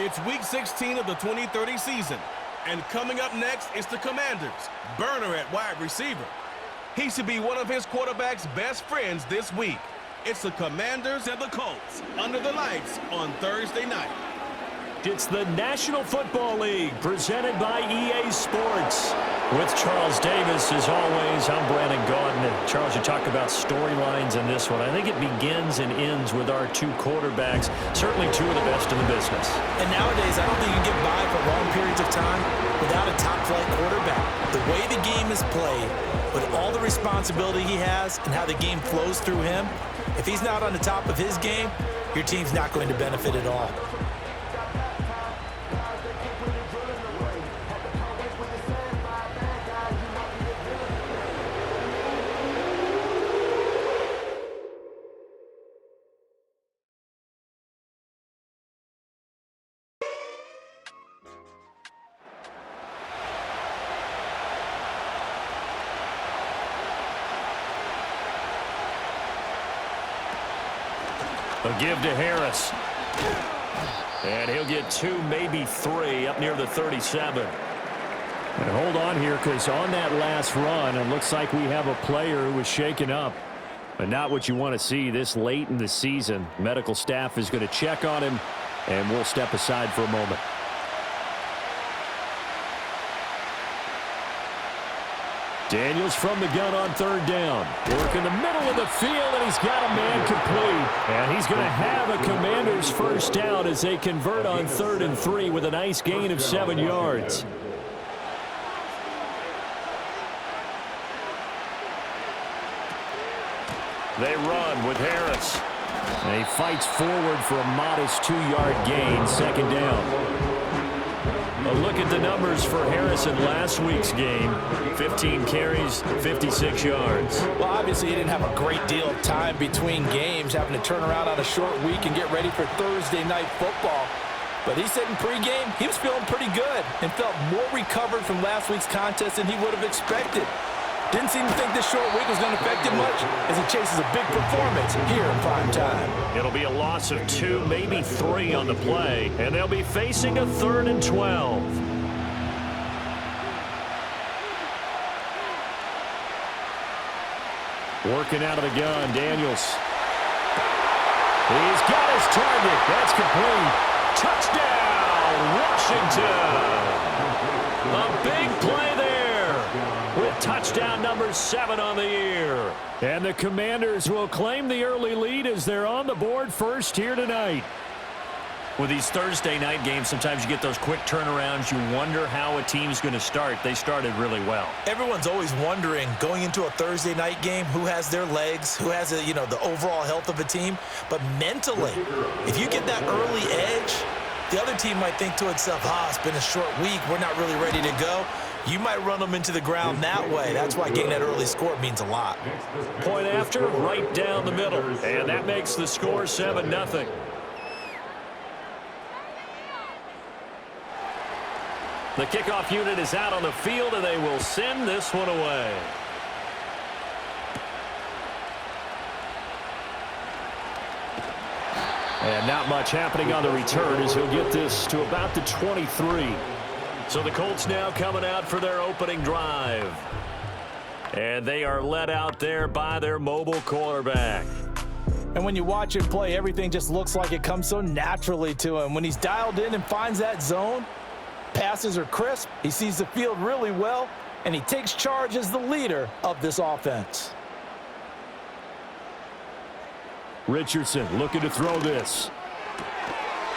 It's Week 16 of the 2030 season. And coming up next is the Commanders' burner at wide receiver. He should be one of his quarterback's best friends this week. It's the Commanders and the Colts under the lights on Thursday night. It's the National Football League presented by EA Sports. With Charles Davis, as always, I'm Brandon Gaudin. Charles, you talk about storylines in this one. I think it begins and ends with our two quarterbacks, certainly two of the best in the business. And nowadays, I don't think you can get by for long periods of time without a top-flight quarterback. The way the game is played, with all the responsibility he has and how the game flows through him, if he's not on the top of his game, your team's not going to benefit at all. A give to Harris. And he'll get 2, maybe 3 up near the 37. And hold on here, because on that last run, it looks like we have a player who was shaken up. But not what you want to see this late in the season. Medical staff is going to check on him, and we'll step aside for a moment. Daniels from the gun on third down. Work in the middle of the field, and he's got a man complete. And he's going to have a Commanders first down as they convert on 3rd and 3 with a nice gain of 7 yards. They run with Harris. And he fights forward for a modest 2-yard gain, second down. A look at the numbers for Harris in last week's game. 15 carries, 56 yards. Well, obviously he didn't have a great deal of time between games, having to turn around on a short week and get ready for Thursday night football. But he said in pregame he was feeling pretty good and felt more recovered from last week's contest than he would have expected. Didn't seem to think this short week was going to affect him much as he chases a big performance here in prime time. It'll be a loss of 2, maybe 3 on the play, and they'll be facing a 3rd and 12. Working out of the gun, Daniels. He's got his target. That's complete. Touchdown, Washington. A big play there with touchdown number 7 on the year. And the Commanders will claim the early lead as they're on the board first here tonight. With these Thursday night games, sometimes you get those quick turnarounds. You wonder how a team's going to start. They started really well. Everyone's always wondering, going into a Thursday night game, who has their legs, who has the overall health of a team. But mentally, if you get that early edge, the other team might think to itself, it's been a short week, we're not really ready to go. You might run them into the ground that way. That's why getting that early score means a lot. Point after, right down the middle. And that makes the score 7-0. The kickoff unit is out on the field, and they will send this one away. And not much happening on the return as he'll get this to about the 23. So the Colts now coming out for their opening drive. And they are led out there by their mobile quarterback. And when you watch him play, everything just looks like it comes so naturally to him. When he's dialed in and finds that zone, passes are crisp, he sees the field really well, and he takes charge as the leader of this offense. Richardson looking to throw this.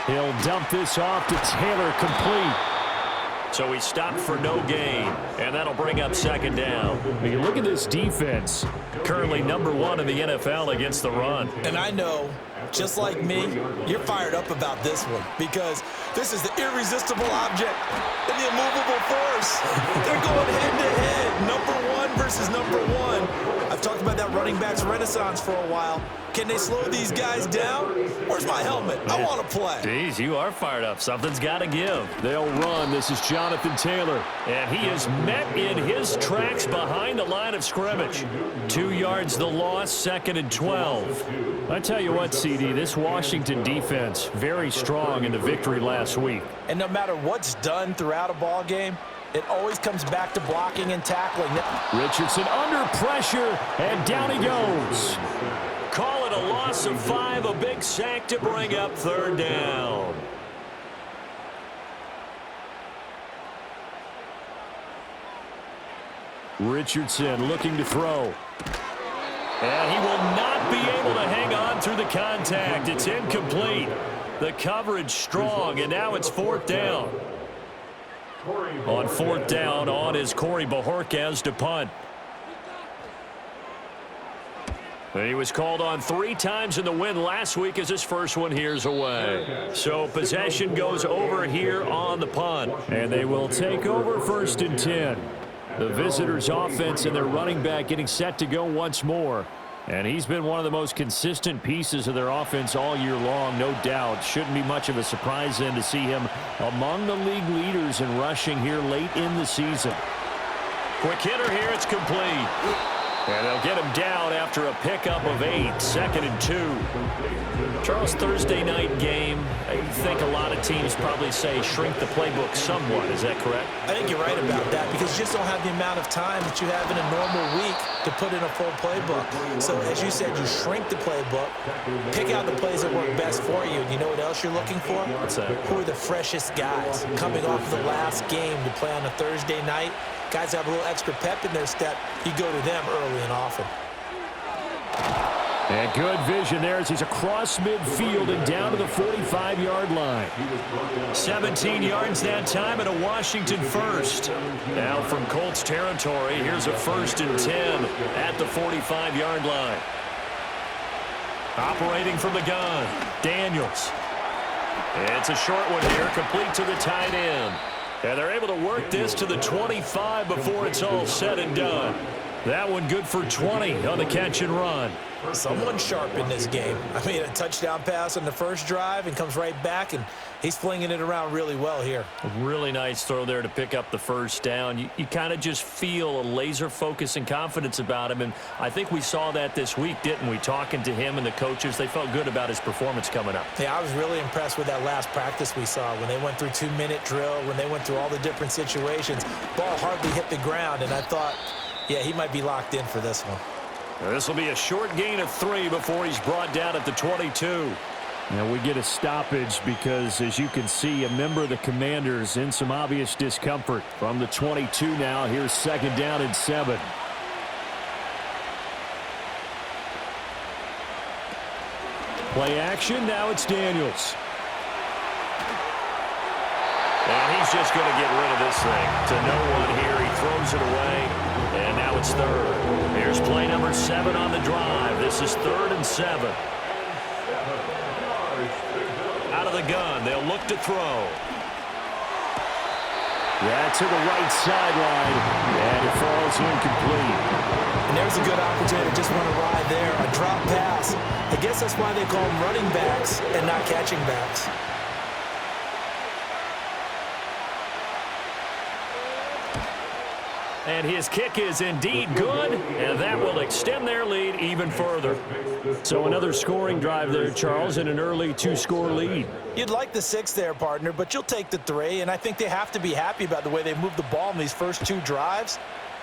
He'll dump this off to Taylor, complete. So he stopped for no gain, and that'll bring up second down. When you look at this defense, currently number 1 in the NFL against the run. And I know, just like me, you're fired up about this one because this is the irresistible object and the immovable force. They're going head-to-head, number 1 versus number 1. I've talked about that running backs renaissance for a while. Can they slow these guys down? Where's my helmet? I want to play. Jeez, you are fired up. Something's got to give. They'll run. This is Jonathan Taylor. And he is met in his tracks behind the line of scrimmage. 2 yards the loss, 2nd and 12. I tell you what, CD, this Washington defense, very strong in the victory last week. And no matter what's done throughout a ball game, it always comes back to blocking and tackling. Richardson under pressure, and down he goes. Call it a loss of 5, a big sack to bring up 3rd down. Richardson looking to throw. And he will not be able to hang on through the contact. It's incomplete. The coverage strong, and now it's 4th down. On 4th down, on is Corey Bojorquez to punt. He was called on 3 times in the win last week as his first one here's away. So possession goes over here on the punt. And they will take over 1st and 10. The visitors' offense and their running back getting set to go once more. And he's been one of the most consistent pieces of their offense all year long, no doubt. Shouldn't be much of a surprise then to see him among the league leaders in rushing here late in the season. Quick hitter here, it's complete. And they'll get him down after a pickup of 8, 2nd and 2. Charles, Thursday night game, I think a lot of teams probably say shrink the playbook somewhat. Is that correct? I think you're right about that because you just don't have the amount of time that you have in a normal week to put in a full playbook. So as you said, you shrink the playbook, pick out the plays that work best for you. And you know what else you're looking for? What's that? Who are the freshest guys coming off of the last game to play on a Thursday night? Guys have a little extra pep in their step. You go to them early and often. And good vision there as he's across midfield and down to the 45-yard line. 17 yards that time and a Washington first. Now from Colts territory, here's a 1st and 10 at the 45-yard line. Operating from the gun, Daniels. It's a short one here, complete to the tight end. And they're able to work this to the 25 before it's all said and done. That one good for 20 on the catch and run. Someone sharp in this game. I mean, a touchdown pass on the first drive and comes right back, and he's flinging it around really well here. A really nice throw there to pick up the 1st down. You kind of just feel a laser focus and confidence about him, and I think we saw that this week, didn't we? Talking to him and the coaches, they felt good about his performance coming up. Yeah, I was really impressed with that last practice we saw when they went through 2-minute drill, when they went through all the different situations. Ball hardly hit the ground, and I thought, yeah, he might be locked in for this one. This will be a short gain of 3 before he's brought down at the 22. Now we get a stoppage because, as you can see, a member of the Commanders in some obvious discomfort. From the 22 now, here's 2nd down and 7. Play action, now it's Daniels. And he's just going to get rid of this thing. To no one here, he throws it away, and now it's 3rd. Here's play number 7 on the drive. This is 3rd and 7. Out of the gun, they'll look to throw. Yeah, to the right sideline, and it falls incomplete. And there's a good opportunity to just run a ride there, a drop pass. I guess that's why they call them running backs and not catching backs. And his kick is indeed good, and that will extend their lead even further. So another scoring drive there, Charles, and an early 2-score lead. You'd like the 6 there, partner, but you'll take the 3, and I think they have to be happy about the way they moved the ball in these first 2 drives.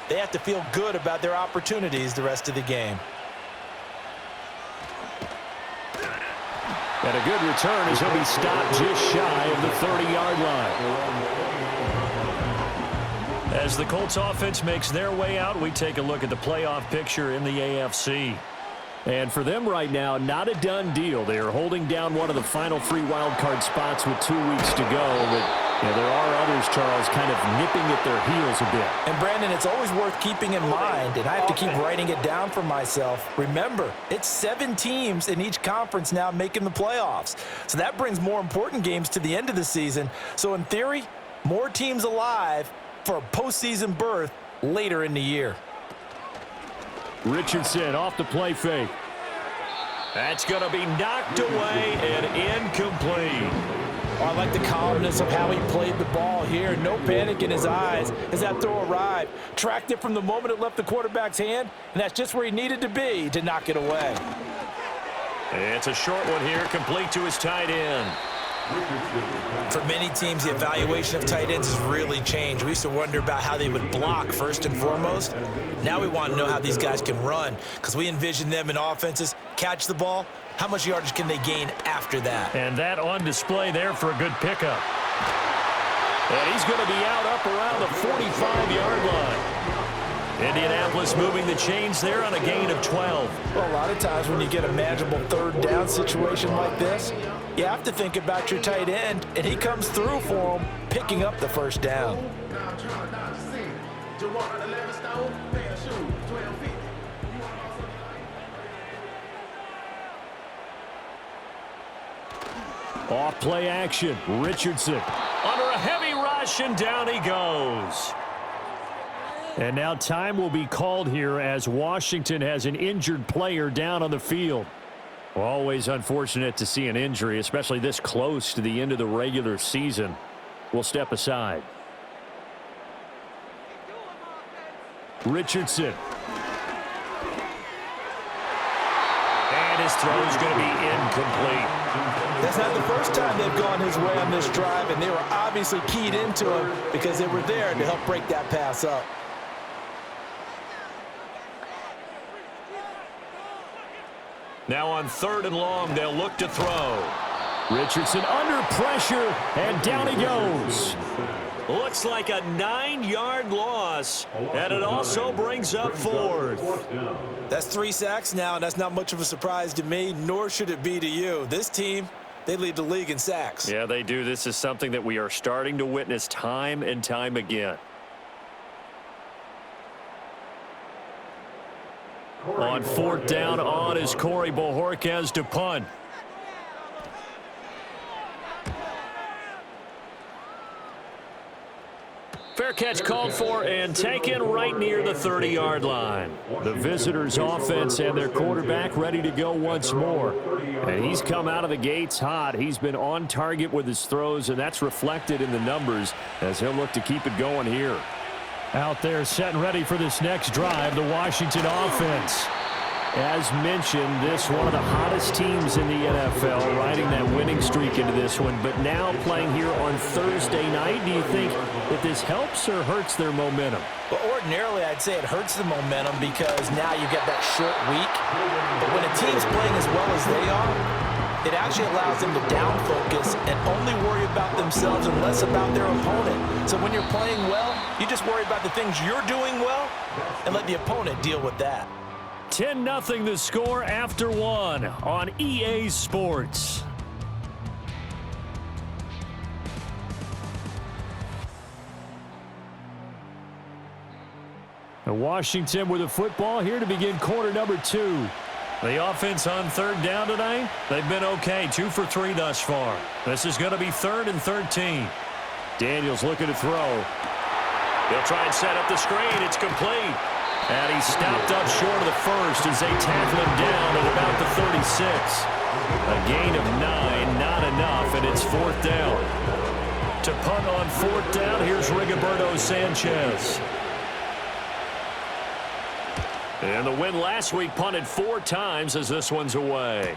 They have to feel good about their opportunities the rest of the game. And a good return as he'll be stopped just shy of the 30-yard line. As the Colts offense makes their way out, we take a look at the playoff picture in the AFC. And for them right now, not a done deal. They are holding down one of the final 3 wild card spots with 2 weeks to go. But there are others, Charles, kind of nipping at their heels a bit. And, Brandon, it's always worth keeping in mind, and I have to keep writing it down for myself. Remember, it's 7 teams in each conference now making the playoffs. So that brings more important games to the end of the season. So, in theory, more teams alive for a postseason berth later in the year. Richardson off the play fake. That's going to be knocked away and incomplete. Oh, I like the calmness of how he played the ball here. No panic in his eyes as that throw arrived. Tracked it from the moment it left the quarterback's hand, and that's just where he needed to be to knock it away. It's a short one here, complete to his tight end. For many teams, the evaluation of tight ends has really changed. We used to wonder about how they would block first and foremost. Now we want to know how these guys can run, because we envision them in offenses catch the ball. How much yardage can they gain after that? And that on display there for a good pickup. And he's going to be out up around the 45-yard line. Indianapolis moving the chains there on a gain of 12. Well, a lot of times when you get a manageable third down situation like this, you have to think about your tight end, and he comes through for him, picking up the first down. Off play action, Richardson under a heavy rush, and down he goes. And now time will be called here as Washington has an injured player down on the field. Always unfortunate to see an injury, especially this close to the end of the regular season. We'll step aside. Richardson. And his throw is going to be incomplete. That's not the first time they've gone his way on this drive, and they were obviously keyed into him because they were there to help break that pass up. Now on 3rd and long, they'll look to throw. Richardson under pressure, and down he goes. Looks like a 9-yard loss, and it also brings up 4th. That's 3 sacks now, and that's not much of a surprise to me, nor should it be to you. This team, they lead the league in sacks. Yeah, they do. This is something that we are starting to witness time and time again. On 4th down, on is Corey Bojorquez to punt. Fair catch called for and taken right near the 30-yard line. The visitors' offense and their quarterback ready to go once more. And he's come out of the gates hot. He's been on target with his throws, and that's reflected in the numbers as he'll look to keep it going here. Out there set and ready for this next drive, the Washington offense. As mentioned, this one of the hottest teams in the NFL, riding that winning streak into this one, but now playing here on Thursday night. Do you think that this helps or hurts their momentum? Well, ordinarily, I'd say it hurts the momentum because now you get that short week. But when a team's playing as well as they are, it actually allows them to down focus and only worry about themselves and less about their opponent. So when you're playing well, you just worry about the things you're doing well and let the opponent deal with that. 10-0 the score after 1 on EA Sports. And Washington with the football here to begin quarter number 2. The offense on 3rd down tonight, they've been okay, 2 for 3 thus far. This is going to be 3rd and 13. Daniels looking to throw. He'll try and set up the screen. It's complete. And he's stopped up short of the first as they tackle him down at about the 36. A gain of 9, not enough, and it's 4th down. To punt on 4th down, here's Rigoberto Sanchez. And the win last week punted 4 times as this one's away.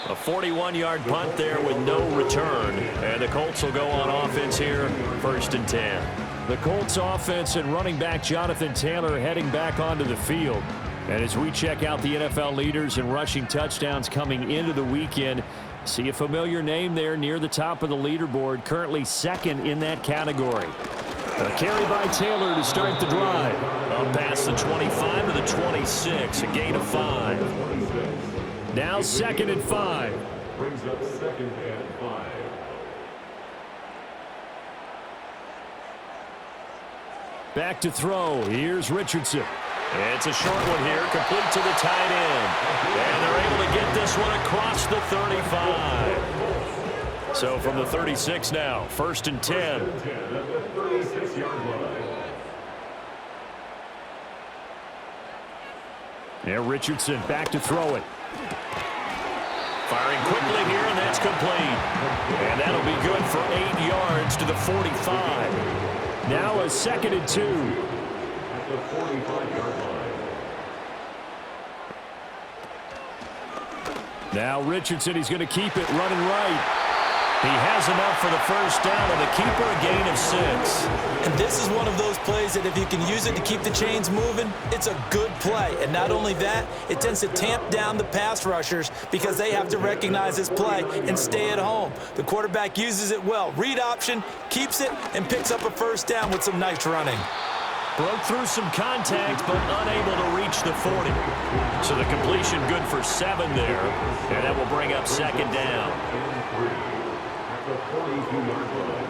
A 41-yard punt there with no return. And the Colts will go on offense here, 1st and 10. The Colts offense and running back Jonathan Taylor heading back onto the field. And as we check out the NFL leaders in rushing touchdowns coming into the weekend, see a familiar name there near the top of the leaderboard, currently 2nd in that category. A carry by Taylor to start the drive. Up past the 25 to the 26, a gain of 5. Now 2nd and 5. Brings up 2nd and 5. Back to throw. Here's Richardson. It's a short one here, complete to the tight end. And they're able to get this one across the 35. So from the 36 now, 1st and 10. And Richardson back to throw it. Firing quickly here, and that's complete. And that'll be good for 8 yards to the 45. Now a 2nd and 2. At the 45-yard line. Now Richardson, he's going to keep it running right. He has enough for the first down, and the keeper a gain of 6. And this is one of those plays that if you can use it to keep the chains moving, it's a good play. And not only that, it tends to tamp down the pass rushers because they have to recognize this play and stay at home. The quarterback uses it well. Read option, keeps it, and picks up a first down with some nice running. Broke through some contact, but unable to reach the 40. So the completion good for 7 there, and that will bring up 2nd down. At the 42-yard line.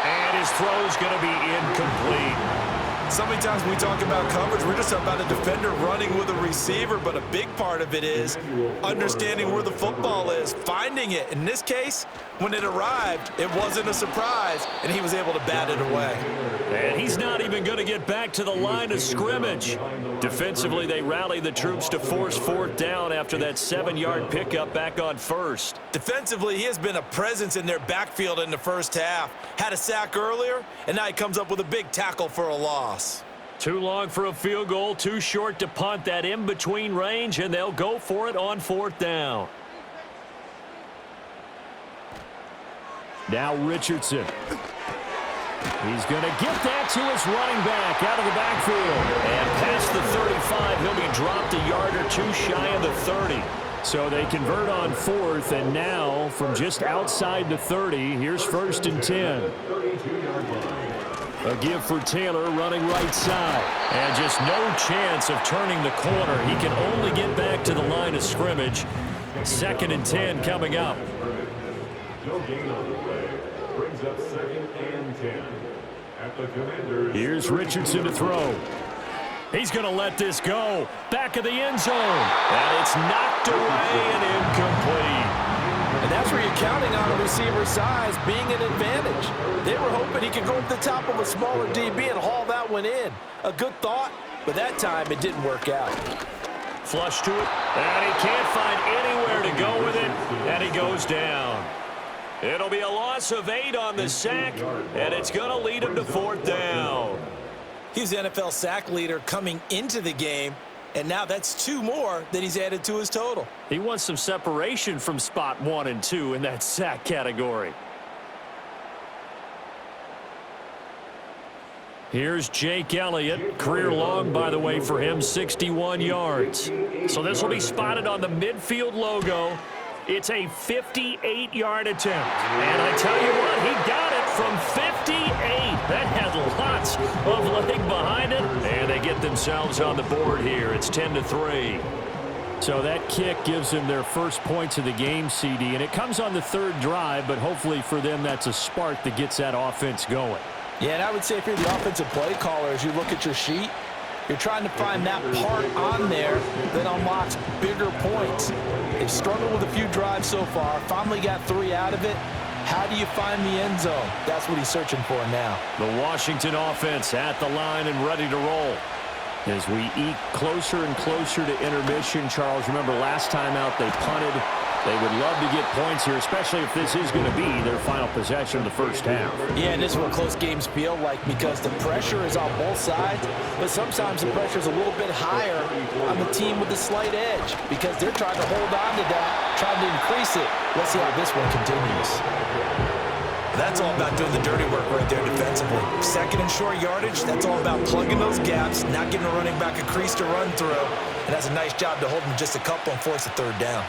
And his throw's going to be incomplete. So many times when we talk about coverage, we're just about a defender running with a receiver, but a big part of it is understanding where the football is, finding it. In this case, when it arrived, it wasn't a surprise, and he was able to bat it away. And he's not even going to get back to the line of scrimmage. Defensively, they rally the troops to force 4th down after that 7-yard pickup back on 1st. Defensively, he has been a presence in their backfield in the first half. Had a sack earlier, and now he comes up with a big tackle for a loss. Too long for a field goal, too short to punt that in-between range, and they'll go for it on 4th down. Now Richardson. He's going to get that to his running back out of the backfield. And past the 35, he'll be dropped a yard or 2 shy of the 30. So they convert on 4th, and now from just outside the 30, here's 1st and 10. A give for Taylor running right side. And just no chance of turning the corner. He can only get back to the line of scrimmage. 2nd and 10 coming up. No gain on the play. Brings up 2nd and 10. At the Commanders. Here's Richardson to throw. He's going to let this go. Back of the end zone. And it's knocked away and incomplete. And that's where you're counting on a receiver's size being an advantage. They were hoping he could go up the top of a smaller DB and haul that one in. A good thought, but that time it didn't work out. Flush to it, and he can't find anywhere to go with it, and he goes down. It'll be a loss of 8 on the sack, and it's going to lead him to 4th down. He's the NFL sack leader coming into the game, and now that's 2 more that he's added to his total. He wants some separation from spot 1 and 2 in that sack category. Here's Jake Elliott. Career long, by the way, for him, 61 yards. So this will be spotted on the midfield logo. It's a 58-yard attempt. And I tell you what, he got it from 58. That had lots of leg behind it. And they get themselves on the board here. It's 10-3. So that kick gives them their first points of the game, CD. And it comes on the 3rd drive, but hopefully for them that's a spark that gets that offense going. Yeah, and I would say if you're the offensive play caller, as you look at your sheet, you're trying to find that part on there that unlocks bigger points. They've struggled with a few drives so far, finally got 3 out of it. How do you find the end zone? That's what he's searching for now. The Washington offense at the line and ready to roll. As we eke closer and closer to intermission, Charles, remember last time out they punted. They would love to get points here, especially if this is going to be their final possession of the first half. Yeah, and this is what close games feel like because the pressure is on both sides, but sometimes the pressure is a little bit higher on the team with the slight edge because they're trying to hold on to that, trying to increase it. Let's see how this one continues. That's all about doing the dirty work right there defensively. 2nd and short yardage, that's all about plugging those gaps, not giving a running back a crease to run through, and that's a nice job to hold him just a couple and force a 3rd down.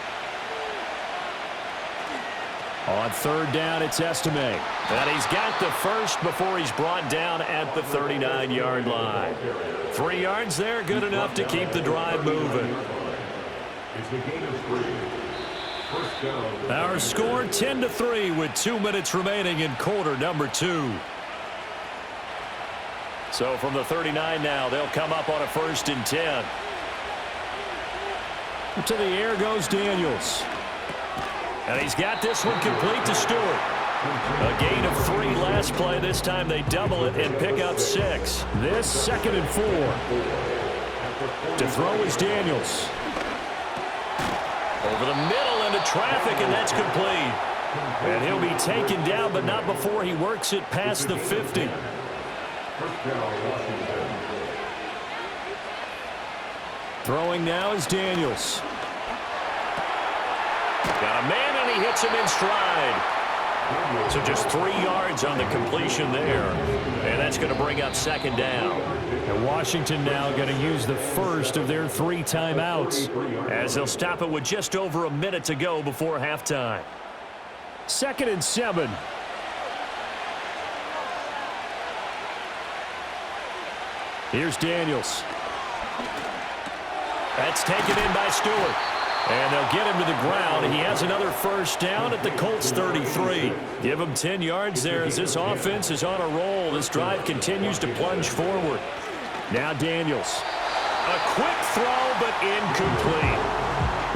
On 3rd down, it's Estime. And he's got the first before he's brought down at the 39-yard line. 3 yards there, good enough to keep the drive moving. It's a gain of 3. First down. Our score 10-3 with 2 minutes remaining in quarter number 2. So from the 39 now, they'll come up on a 1st and 10. To the air goes Daniels. And he's got this one complete to Stewart. A gain of 3 last play. This time they double it and pick up 6. This 2nd and 4. To throw is Daniels. Over the middle into traffic, and that's complete. And he'll be taken down, but not before he works it past the 50. Throwing now is Daniels. Got a man, and he hits him in stride. So just 3 yards on the completion there. And that's going to bring up 2nd down. And Washington now going to use the first of their 3 timeouts, as they'll stop it with just over a minute to go before halftime. 2nd and 7. Here's Daniels. That's taken in by Stewart. And they'll get him to the ground. He has another first down at the Colts 33. Give him 10 yards there as this offense is on a roll. This drive continues to plunge forward. Now Daniels. A quick throw, but incomplete.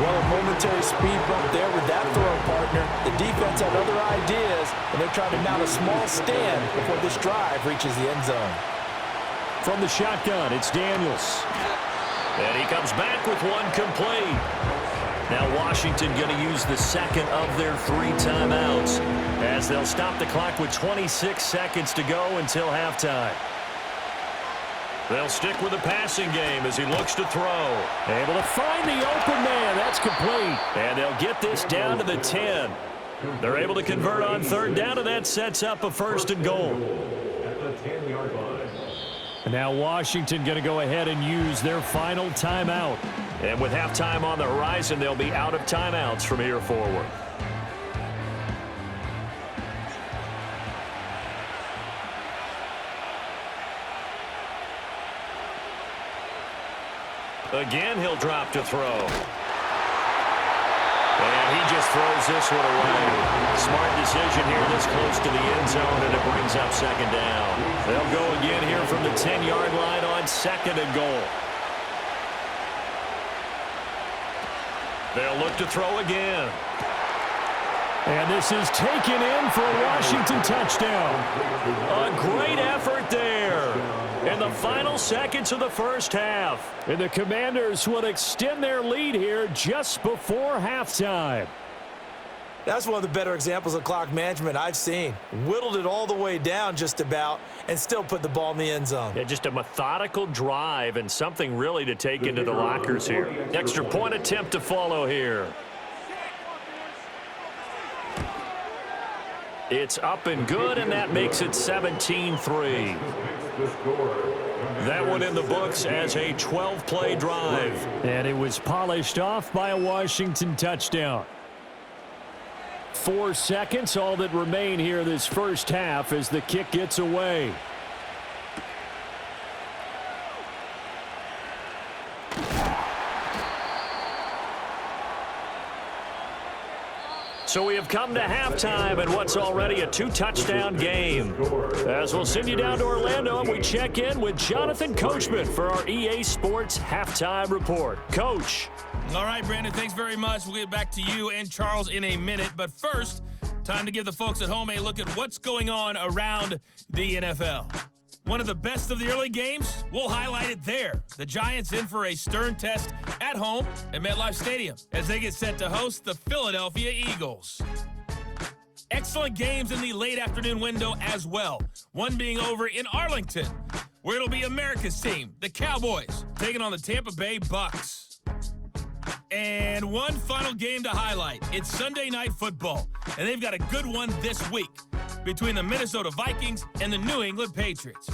Well, a momentary speed bump there with that throw, partner. The defense had other ideas, and they're trying to mount a small stand before this drive reaches the end zone. From the shotgun, it's Daniels. And he comes back with one complete. Now Washington going to use the 2nd of their 3 timeouts, as they'll stop the clock with 26 seconds to go until halftime. They'll stick with the passing game as he looks to throw. Able to find the open man. That's complete. And they'll get this down to the 10. They're able to convert on 3rd down, and that sets up a 1st and goal. At the 10-yard line. And now Washington going to go ahead and use their final timeout. And with halftime on the horizon, they'll be out of timeouts from here forward. Again, he'll drop to throw. And he just throws this one away. Smart decision here this close to the end zone, and it brings up 2nd down. They'll go again here from the 10-yard line on 2nd and goal. They'll look to throw again. And this is taken in for a Washington touchdown. A great effort there in the final seconds of the first half. And the Commanders will extend their lead here just before halftime. That's one of the better examples of clock management I've seen. Whittled it all the way down just about and still put the ball in the end zone. Yeah, just a methodical drive and something really to take into the lockers here. Extra point attempt to follow here. It's up and good, and that makes it 17-3. That one in the books as a 12-play drive. And it was polished off by a Washington touchdown. 4 seconds, all that remain here this first half as the kick gets away. So we have come to halftime and what's already a 2-touchdown game. As we'll send you down to Orlando, and we check in with Jonathan Coachman for our EA Sports Halftime Report. Coach. All right, Brandon, thanks very much. We'll get back to you and Charles in a minute. But first, time to give the folks at home a look at what's going on around the NFL. One of the best of the early games, we'll highlight it there. The Giants in for a stern test at home at MetLife Stadium as they get set to host the Philadelphia Eagles. Excellent games in the late afternoon window as well. One being over in Arlington, where it'll be America's team, the Cowboys, taking on the Tampa Bay Bucks. And one final game to highlight. It's Sunday Night Football, and they've got a good one this week between the Minnesota Vikings and the New England Patriots.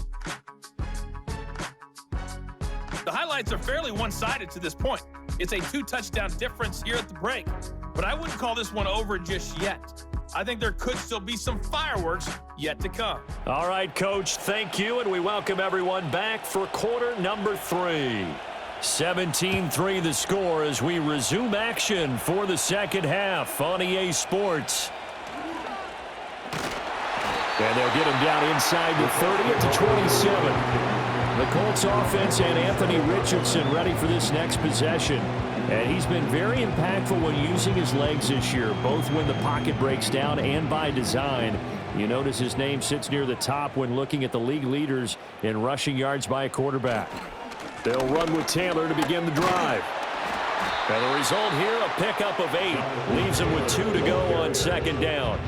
The highlights are fairly one-sided to this point. It's a 2-touchdown difference here at the break, but I wouldn't call this one over just yet. I think there could still be some fireworks yet to come. All right, Coach, thank you, and we welcome everyone back for quarter number 3. 17-3 the score as we resume action for the second half on EA Sports. And they'll get him down inside the 30 at the 27. The Colts offense and Anthony Richardson ready for this next possession. And he's been very impactful when using his legs this year, both when the pocket breaks down and by design. You notice his name sits near the top when looking at the league leaders in rushing yards by a quarterback. They'll run with Taylor to begin the drive. And the result here, a pickup of 8. Leaves him with 2 to go on second down.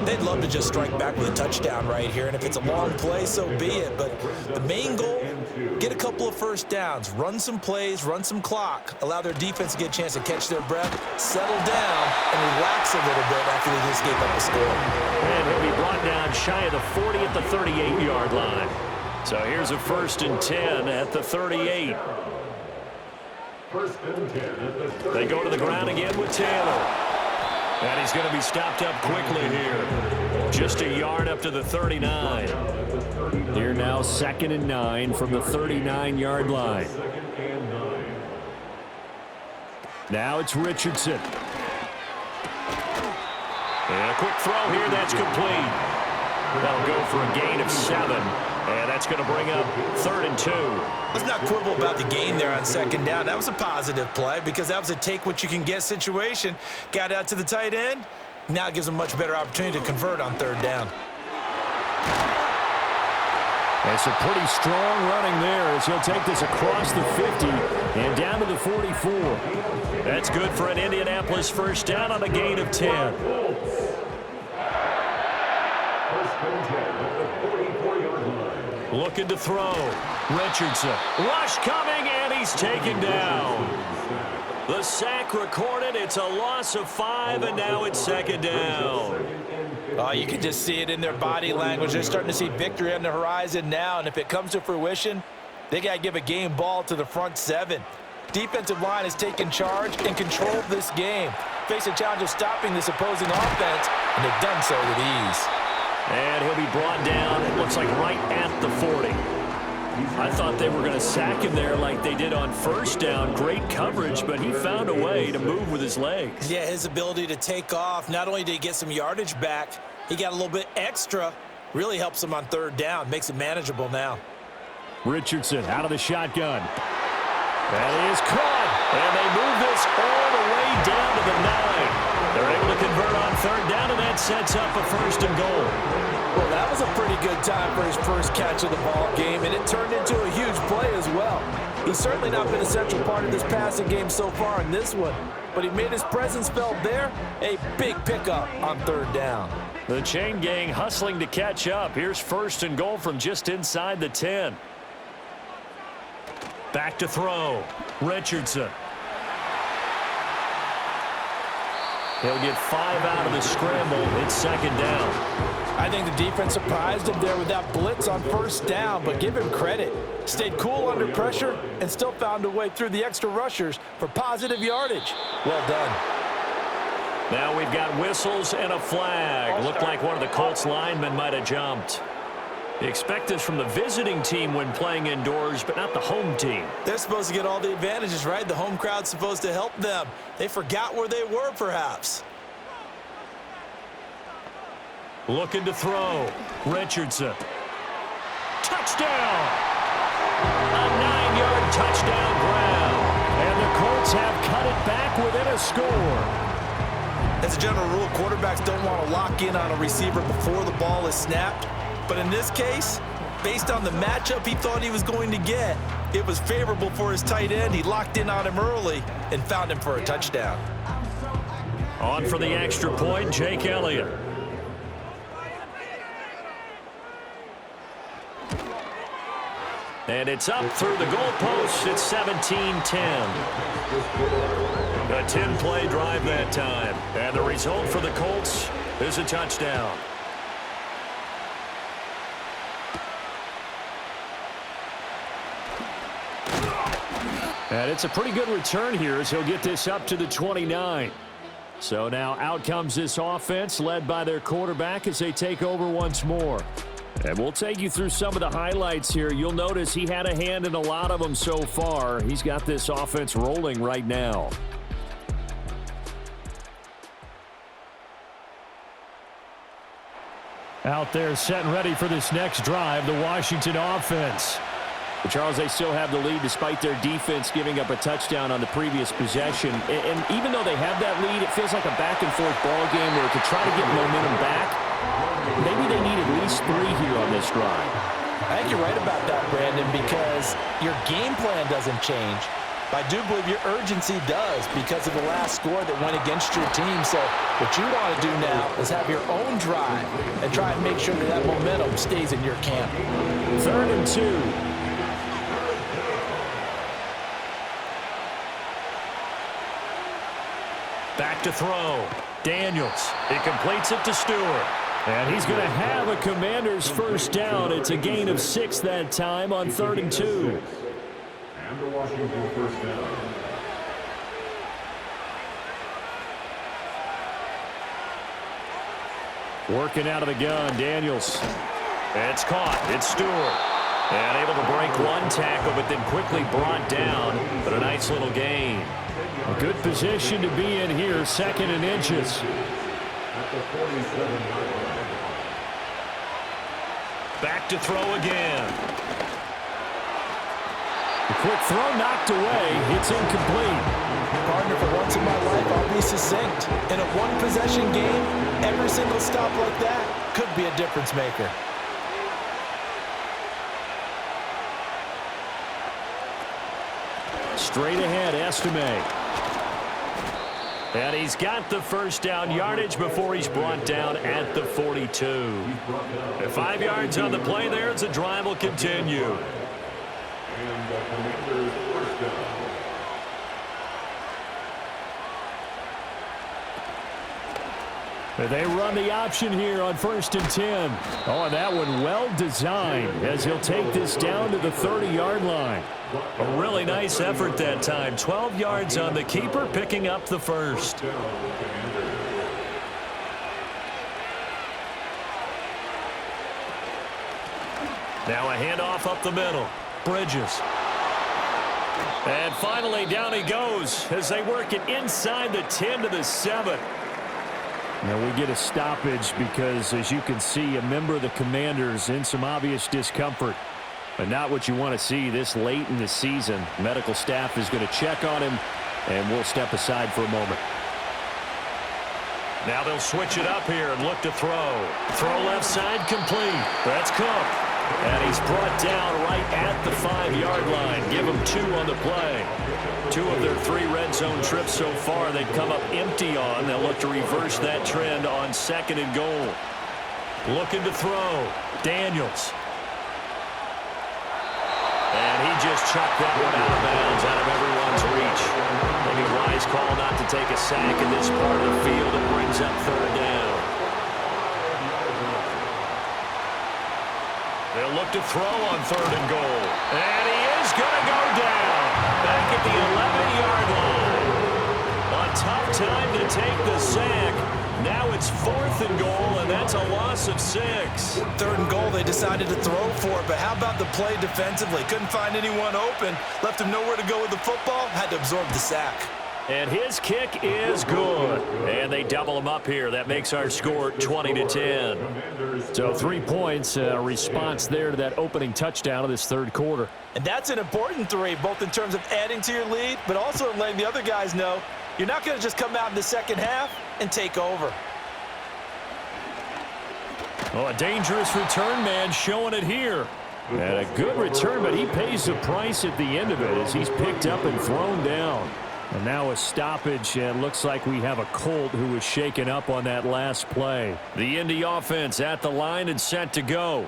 They'd love to just strike back with a touchdown right here, and if it's a long play, so be it. But the main goal, get a couple of first downs, run some plays, run some clock, allow their defense to get a chance to catch their breath, settle down, and relax a little bit after they just gave up a score. And he'll be brought down shy of the 40 at the 38-yard line. So here's a 1st and 10 at the 38. They go to the ground again with Taylor. And he's going to be stopped up quickly here. Just a yard up to the 39. Here now 2nd and 9 from the 39-yard line. Now it's Richardson. And a quick throw here, that's complete. That'll go for a gain of 7. And that's going to bring up 3rd and 2. Let's not quibble about the gain there on second down. That was a positive play because that was a take-what-you-can-get situation. Got out to the tight end. Now it gives them a much better opportunity to convert on 3rd down. It's a pretty strong running there as he'll take this across the 50 and down to the 44. That's good for an Indianapolis first down on a gain of 10. Looking to throw. Richardson. Rush coming, and he's taken down. The sack recorded. It's a loss of 5, and now it's 2nd down. Oh, you can just see it in their body language. They're starting to see victory on the horizon now, and if it comes to fruition, they got to give a game ball to the front 7. Defensive line has taken charge and control of this game. Face a challenge of stopping this opposing offense, and they've done so with ease. And he'll be brought down, it looks like right at the 40. I thought they were going to sack him there like they did on first down. Great coverage, but he found a way to move with his legs. Yeah, his ability to take off, not only did he get some yardage back, he got a little bit extra. Really helps him on 3rd down, makes it manageable now. Richardson out of the shotgun. That is caught, and they move this all the way down to the 9. They're able to convert on 3rd down, and that sets up a 1st and goal. Well, that was a pretty good time for his first catch of the ball game, and it turned into a huge play as well. He's certainly not been a central part of this passing game so far in this one, but he made his presence felt there. A big pickup on 3rd down. The chain gang hustling to catch up. Here's 1st and goal from just inside the 10. Back to throw. Richardson. He'll get 5 out of the scramble. It's 2nd down. I think the defense surprised him there with that blitz on 1st down, but give him credit. Stayed cool under pressure and still found a way through the extra rushers for positive yardage. Well done. Now we've got whistles and a flag. Looked like one of the Colts linemen might have jumped. You expect this from the visiting team when playing indoors, but not the home team. They're supposed to get all the advantages, right? The home crowd's supposed to help them. They forgot where they were, perhaps. Looking to throw. Richardson. Touchdown! A 9-yard touchdown grab. And the Colts have cut it back within a score. As a general rule, quarterbacks don't want to lock in on a receiver before the ball is snapped. But in this case, based on the matchup he thought he was going to get, it was favorable for his tight end. He locked in on him early and found him for a touchdown. On for the extra point, Jake Elliott. And it's up through the goalpost. It's 17-10. A 10-play drive that time. And the result for the Colts is a touchdown. And it's a pretty good return here as he'll get this up to the 29. So now out comes this offense led by their quarterback as they take over once more. And we'll take you through some of the highlights here. You'll notice he had a hand in a lot of them so far. He's got this offense rolling right now. Out there set and ready for this next drive, the Washington offense. Charles, they still have the lead despite their defense giving up a touchdown on the previous possession. And even though they have that lead, it feels like a back-and-forth ball game where to try to get momentum back, maybe they need at least 3 here on this drive. I think you're right about that, Brandon, because your game plan doesn't change. But I do believe your urgency does because of the last score that went against your team. So what you want to do now is have your own drive and try and make sure that that momentum stays in your camp. 3rd and 2. Back to throw. Daniels. He completes it to Stewart. And he's going to have a Commanders first down. It's a gain of 6 that time on 3rd and 2. And the Washington first down. Working out of the gun, Daniels. It's caught. It's Stewart. And able to break 1 tackle, but then quickly brought down. But a nice little gain. A good position to be in here, 2nd and inches. At the 47-yard line. Back to throw again. The quick throw knocked away. It's incomplete. Partner, for once in my life, I'll be succinct. In a one-possession game, every single stop like that could be a difference maker. Straight ahead, Estime. And he's got the first down yardage before he's brought down at the 42. At 5 yards on the play there, the drive will continue. And the Commanders first down. They run the option here on 1st and 10. Oh, and that one well designed as he'll take this down to the 30-yard line. A really nice effort that time. 12 yards on the keeper, picking up the first. Now a handoff up the middle. Bridges. And finally down he goes as they work it inside the 10 to the 7. Now we get a stoppage because, as you can see, a member of the Commanders in some obvious discomfort. But not what you want to see this late in the season. Medical staff is going to check on him, and we'll step aside for a moment. Now they'll switch it up here and look to throw. Throw left side complete. That's Cook. And he's brought down right at the 5-yard line. Give him 2 on the play. 2 of their 3 red zone trips so far they've come up empty on. They'll look to reverse that trend on 2nd and goal. Looking to throw. Daniels. And he just chucked that one out of bounds, out of everyone's reach. Maybe a wise call not to take a sack in this part of the field. It brings up 3rd down. They'll look to throw on 3rd and goal. And he is going to go down. Back at the 11-yard line. A tough time to take the sack. Now it's 4th and goal, and that's a loss of 6. 3rd and goal, they decided to throw for it, but how about the play defensively? Couldn't find anyone open. Left him nowhere to go with the football. Had to absorb the sack. And his kick is good. And they double him up here. That makes our score 20-10. So 3 points, response there to that opening touchdown of this 3rd quarter. And that's an important 3, both in terms of adding to your lead, but also in letting the other guys know you're not going to just come out in the second half and take over. Oh, a dangerous return man showing it here. And a good return, but he pays the price at the end of it as he's picked up and thrown down. And now a stoppage, and looks like we have a Colt who was shaken up on that last play. The Indy offense at the line and set to go.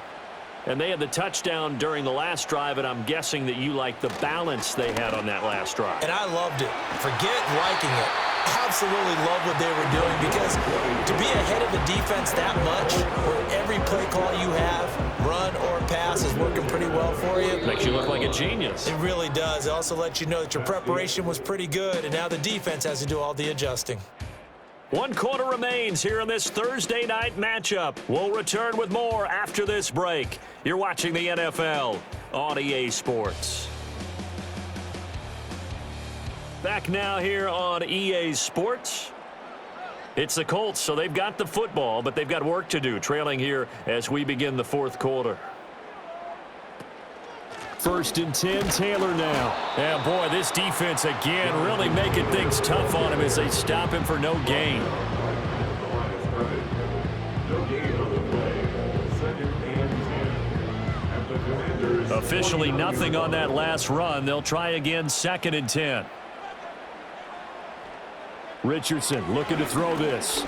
And they had the touchdown during the last drive, and I'm guessing that you like the balance they had on that last drive. And I loved it. Forget liking it. Absolutely love what they were doing, because to be ahead of the defense that much, where every play call you have, run or pass, is working pretty well for you. Makes you look like a genius. It really does. It also lets you know that your preparation was pretty good, and now the defense has to do all the adjusting. 1 quarter remains here in this Thursday night matchup. We'll return with more after this break. You're watching the NFL on EA Sports. Back now here on EA Sports. It's the Colts, so they've got the football, but they've got work to do, trailing here as we begin the 4th quarter. 1st and 10. Taylor now. And boy, this defense again really making things tough on him as they stop him for no gain. Officially nothing on that last run. They'll try again 2nd and 10. Richardson looking to throw this.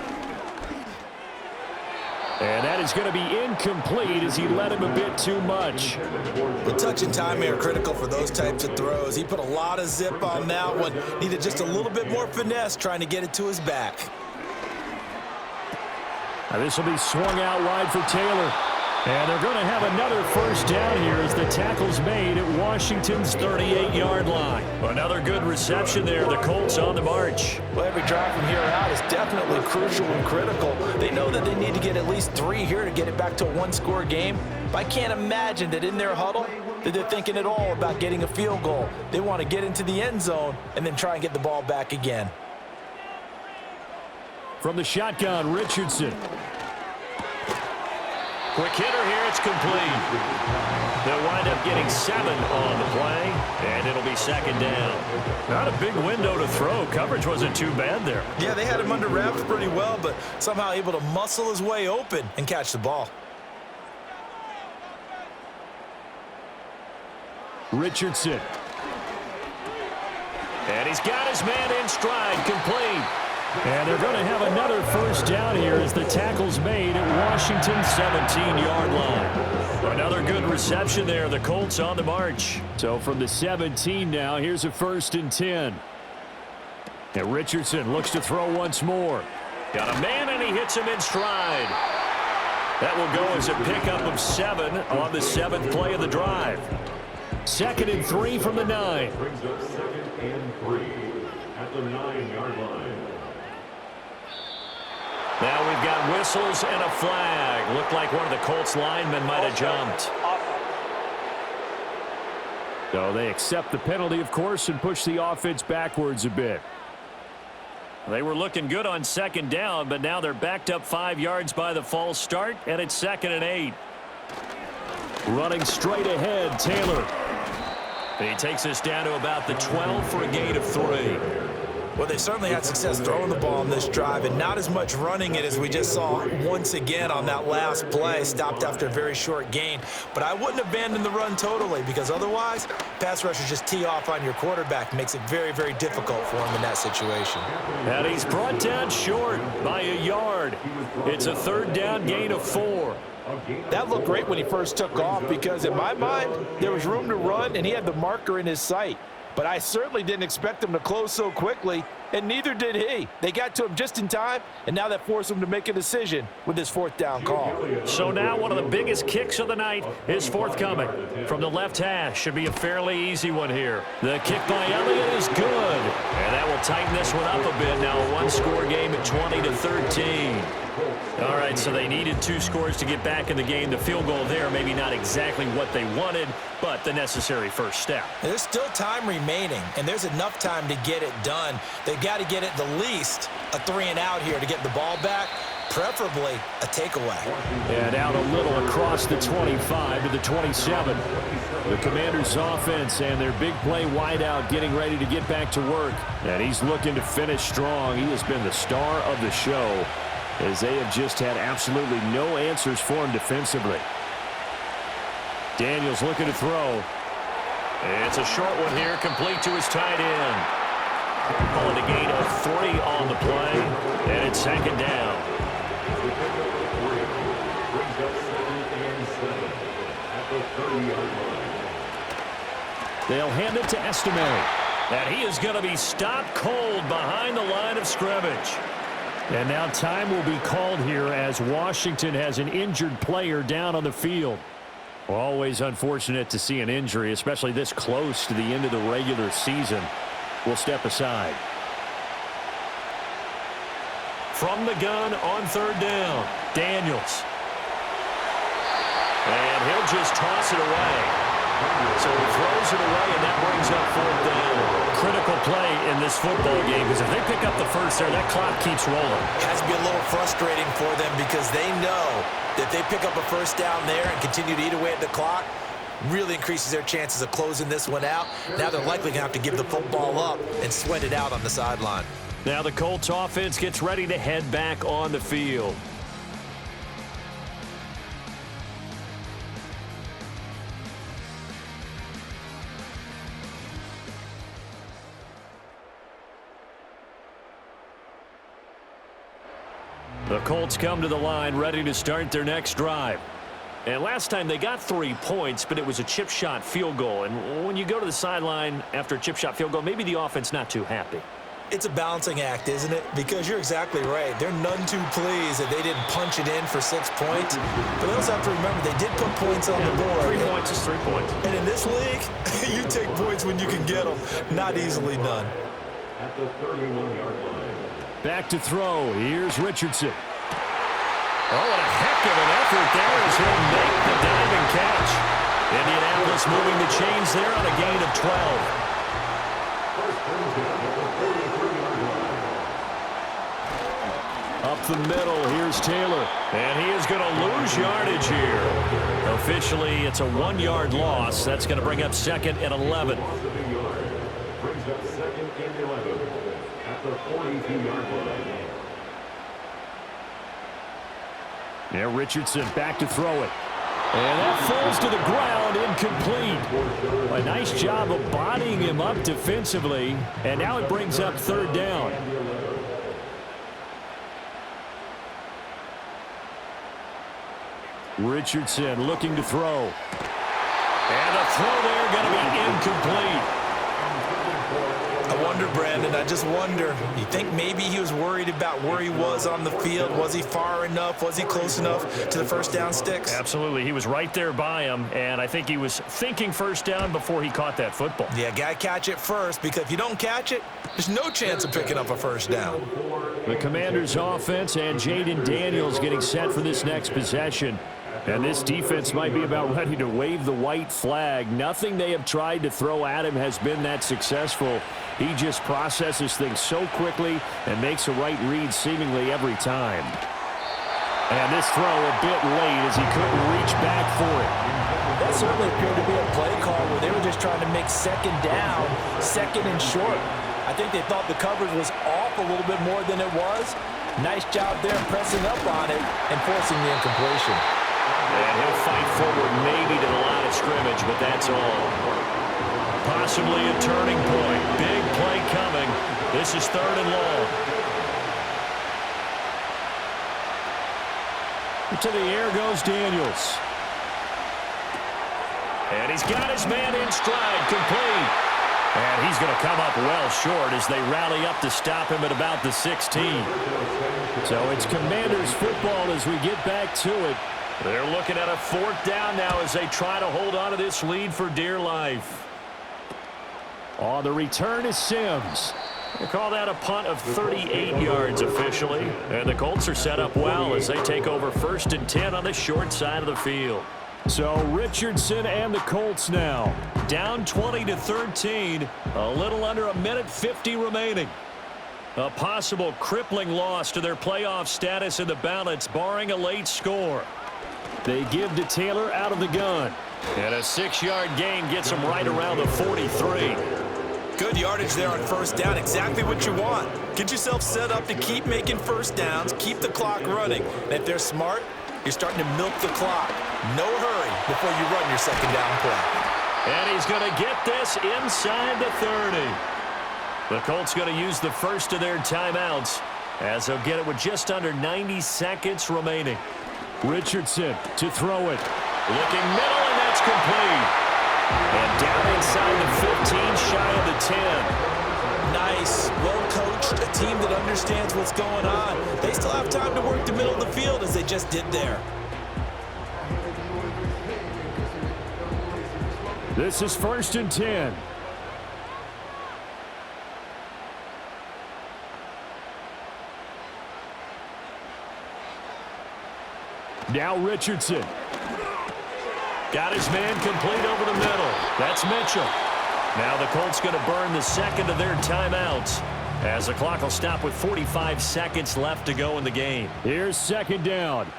And that is going to be incomplete as he led him a bit too much. The touch and timing are critical for those types of throws. He put a lot of zip on that one. Needed just a little bit more finesse trying to get it to his back. Now this will be swung out wide for Taylor. And they're going to have another 1st down here as the tackle's made at Washington's 38-yard line. Another good reception there. The Colts on the march. Well, every drive from here out is definitely crucial and critical. They know that they need to get at least 3 here to get it back to a one-score game. But I can't imagine that in their huddle that they're thinking at all about getting a field goal. They want to get into the end zone and then try and get the ball back again. From the shotgun, Richardson. Quick hitter here, it's complete. They'll wind up getting 7 on the play, and it'll be 2nd down. Not a big window to throw. Coverage wasn't too bad there. Yeah, they had him under wraps pretty well, but somehow able to muscle his way open and catch the ball. Richardson. And he's got his man in stride, complete. And they're going to have another 1st down here as the tackle's made at Washington's 17-yard line. Another good reception there. The Colts on the march. So from the 17 now, here's a 1st and 10. And Richardson looks to throw once more. Got a man, and he hits him in stride. That will go as a pickup of 7 on the 7th play of the drive. 2nd and 3 from the 9. Brings up 2nd and 3 at the 9-yard line. Now we've got whistles and a flag. Looked like one of the Colts linemen might have jumped. So they accept the penalty, of course, and push the offense backwards a bit. They were looking good on 2nd down, but now they're backed up 5 yards by the false start, and it's 2nd and 8. Running straight ahead, Taylor. He takes us down to about the 12 for a gain of 3. Well, they certainly had success throwing the ball on this drive and not as much running it as we just saw once again on that last play. Stopped after a very short gain. But I wouldn't abandon the run totally because otherwise, pass rushers just tee off on your quarterback. Makes it very, very difficult for him in that situation. And he's brought down short by a yard. It's a 3rd down gain of 4. That looked great when he first took off because in my mind, there was room to run and he had the marker in his sight. But I certainly didn't expect him to close so quickly, and neither did he. They got to him just in time, and now that forced him to make a decision with his 4th down call. So now one of the biggest kicks of the night is forthcoming. From the left hash, should be a fairly easy one here. The kick by Elliott is good, and that will tighten this one up a bit. Now a one-score game at 20-13. All right, so they needed 2 scores to get back in the game. The field goal there, maybe not exactly what they wanted, but the necessary first step. There's still time remaining, and there's enough time to get it done. They've got to get at the least a 3-and-out here to get the ball back, preferably a takeaway. And out a little across the 25 to the 27. The Commanders' offense and their big play wideout getting ready to get back to work. And he's looking to finish strong. He has been the star of the show, as they have just had absolutely no answers for him defensively. Daniels looking to throw. It's a short one here, complete to his tight end. Pulling a gain of 3 on the play, and it's 2nd down. They'll hand it to Estime. And he is going to be stopped cold behind the line of scrimmage. And now time will be called here as Washington has an injured player down on the field. Always unfortunate to see an injury, especially this close to the end of the regular season. We'll step aside. From the gun on 3rd down, Daniels. And he'll just toss it away. So he throws it away, and that brings up 4th down. Critical play in this football game, because if they pick up the first there, that clock keeps rolling. It has to be a little frustrating for them because they know that if they pick up a 1st down there and continue to eat away at the clock, really increases their chances of closing this one out. Now they're likely going to have to give the football up and sweat it out on the sideline. Now the Colts offense gets ready to head back on the field. The Colts come to the line ready to start their next drive. And last time they got 3 points, but it was a chip shot field goal. And when you go to the sideline after a chip shot field goal, maybe the offense not too happy. It's a balancing act, isn't it? Because you're exactly right. They're none too pleased that they didn't punch it in for 6 points. But they also have to remember they did put points on the board. 3 points is 3 points. And in this league, you take points when you can get them. Not easily done. At the 31-yard line. Back to throw. Here's Richardson. Oh, what a heck of an effort there as he'll make the diving catch. Indianapolis moving the chains there on a gain of 12. Up the middle, here's Taylor. And he is going to lose yardage here. Officially, it's a 1-yard loss. That's going to bring up 2nd and 11. Brings up 2nd and 11 at the 42-yard line. Now Richardson back to throw it. And that falls to the ground, incomplete. A nice job of bodying him up defensively. And now it brings up 3rd down. Richardson looking to throw. And the throw there going to be incomplete. I wonder, Brandon, I just wonder, you think maybe he was worried about where he was on the field? Was he far enough? Was he close enough to the first down sticks? Absolutely. He was right there by him, and I think he was thinking first down before he caught that football. Yeah, got to catch it first, because if you don't catch it, there's no chance of picking up a first down. The Commanders' offense and Jaden Daniels getting set for this next possession. And this defense might be about ready to wave the white flag. Nothing they have tried to throw at him has been that successful. He just processes things so quickly and makes a right read seemingly every time. And this throw a bit late as he couldn't reach back for it. That certainly appeared to be a play call where they were just trying to make 2nd down, 2nd and short. I think they thought the coverage was off a little bit more than it was. Nice job there pressing up on it and forcing the incompletion. And he'll fight forward maybe to the line of scrimmage, but that's all. Possibly a turning point. Big play coming. This is 3rd and long. To the air goes Daniels. And he's got his man in stride, complete. And he's going to come up well short as they rally up to stop him at about the 16. So it's Commanders football as we get back to it. They're looking at a 4th down now as they try to hold on to this lead for dear life. On the return is Sims. They call that a punt of 38 yards officially. And the Colts are set up well as they take over 1st and 10 on the short side of the field. So Richardson and the Colts now down 20-13. A little under a minute 50 remaining. A possible crippling loss to their playoff status in the balance, barring a late score. They give to Taylor out of the gun. And a 6-yard gain gets him right around the 43. Good yardage there on 1st down. Exactly what you want. Get yourself set up to keep making 1st downs, keep the clock running. And if they're smart, you're starting to milk the clock. No hurry before you run your 2nd down play. And he's going to get this inside the 30. The Colts going to use the first of their timeouts as they'll get it with just under 90 seconds remaining. Richardson to throw it. Looking middle, and that's complete. And down inside the 15, shy of the 10. Nice, well-coached, a team that understands what's going on. They still have time to work the middle of the field as they just did there. This is 1st and 10. Now Richardson. Got his man complete over the middle. That's Mitchell. Now the Colts going to burn the 2nd of their timeouts as the clock will stop with 45 seconds left to go in the game. Here's 2nd down.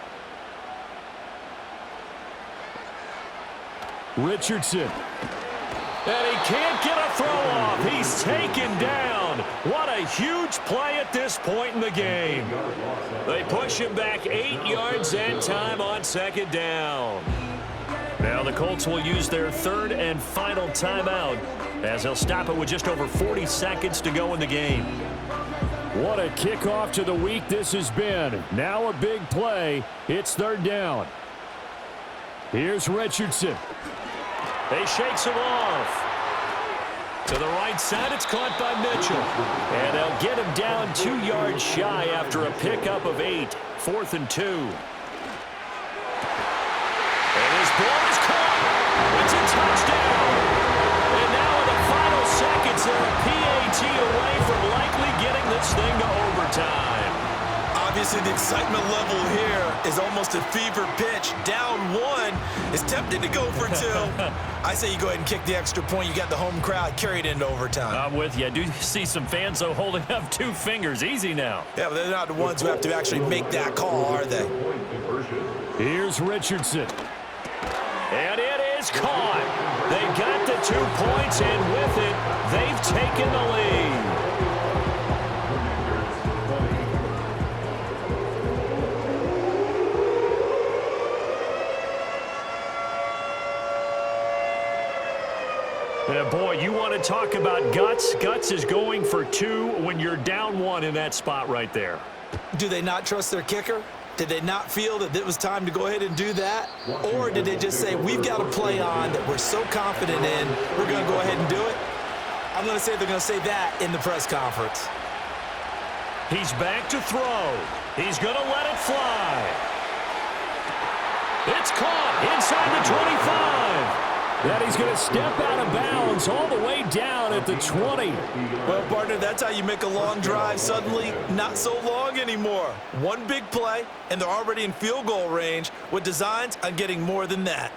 Richardson. And he can't get a throw off. He's taken down. What a huge play at this point in the game. They push him back 8 yards and time on second down. Now the Colts will use their third and final timeout as they'll stop it with just over 40 seconds to go in the game. What a kickoff to the week this has been. Now a big play. It's third down. Here's Richardson. He shakes him off. To the right side, it's caught by Mitchell. And they'll get him down 2 yards shy after a pickup of 8. 4th and 2. And his ball is caught. It's a touchdown. And now in the final seconds, they're a PAT away from likely getting this thing to overtime. Obviously, the excitement level here is almost a fever pitch. Down 1 is tempted to go for 2. I say you go ahead and kick the extra point. You got the home crowd carried into overtime. I'm with you. I do see some fans, though, holding up 2 fingers. Easy now. Yeah, but they're not the ones who have to actually make that call, are they? Here's Richardson. And it is caught. They got the 2 points, and with it, they've taken the lead. And boy, you want to talk about guts. Guts is going for 2 when you're down 1 in that spot right there. Do they not trust their kicker? Did they not feel that it was time to go ahead and do that? Or did they just say, we've got a play on that we're so confident in, we're going to go ahead and do it? I'm going to say they're going to say that in the press conference. He's back to throw. He's going to let it fly. It's caught inside the 25. That he's going to step out of bounds all the way down at the 20. Well, partner, that's how you make a long drive suddenly not so long anymore. One big play, and they're already in field goal range with designs on getting more than that.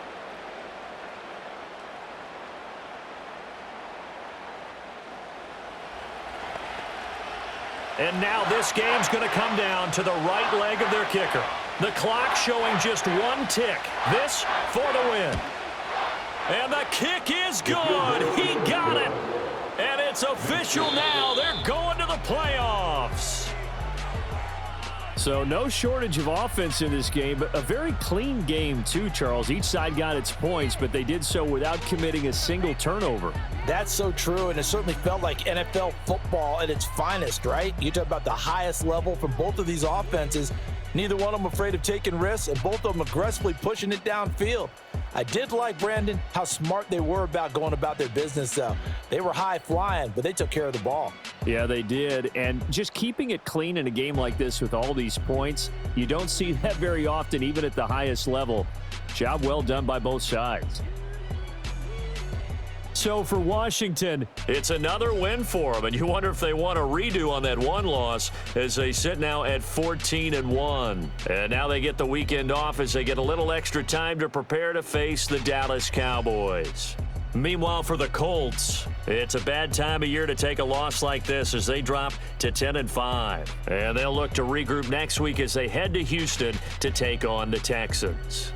And now this game's going to come down to the right leg of their kicker. The clock showing just 1 tick. This for the win. And the kick is good. He got it. And it's official now. They're going to the playoffs. So no shortage of offense in this game, but a very clean game too, Charles. Each side got its points, but they did so without committing a single turnover. That's so true, and it certainly felt like NFL football at its finest, right? You talk about the highest level from both of these offenses. Neither one of them afraid of taking risks, and both of them aggressively pushing it downfield. I did like, Brandon, how smart they were about going about their business, though. They were high-flying, but they took care of the ball. Yeah, they did. And just keeping it clean in a game like this with all these points, you don't see that very often, even at the highest level. Job well done by both sides. So for Washington, it's another win for them, and you wonder if they want a redo on that one loss as they sit now at 14-1. And now they get the weekend off as they get a little extra time to prepare to face the Dallas Cowboys. Meanwhile, for the Colts, it's a bad time of year to take a loss like this as they drop to 10-5. And they'll look to regroup next week as they head to Houston to take on the Texans.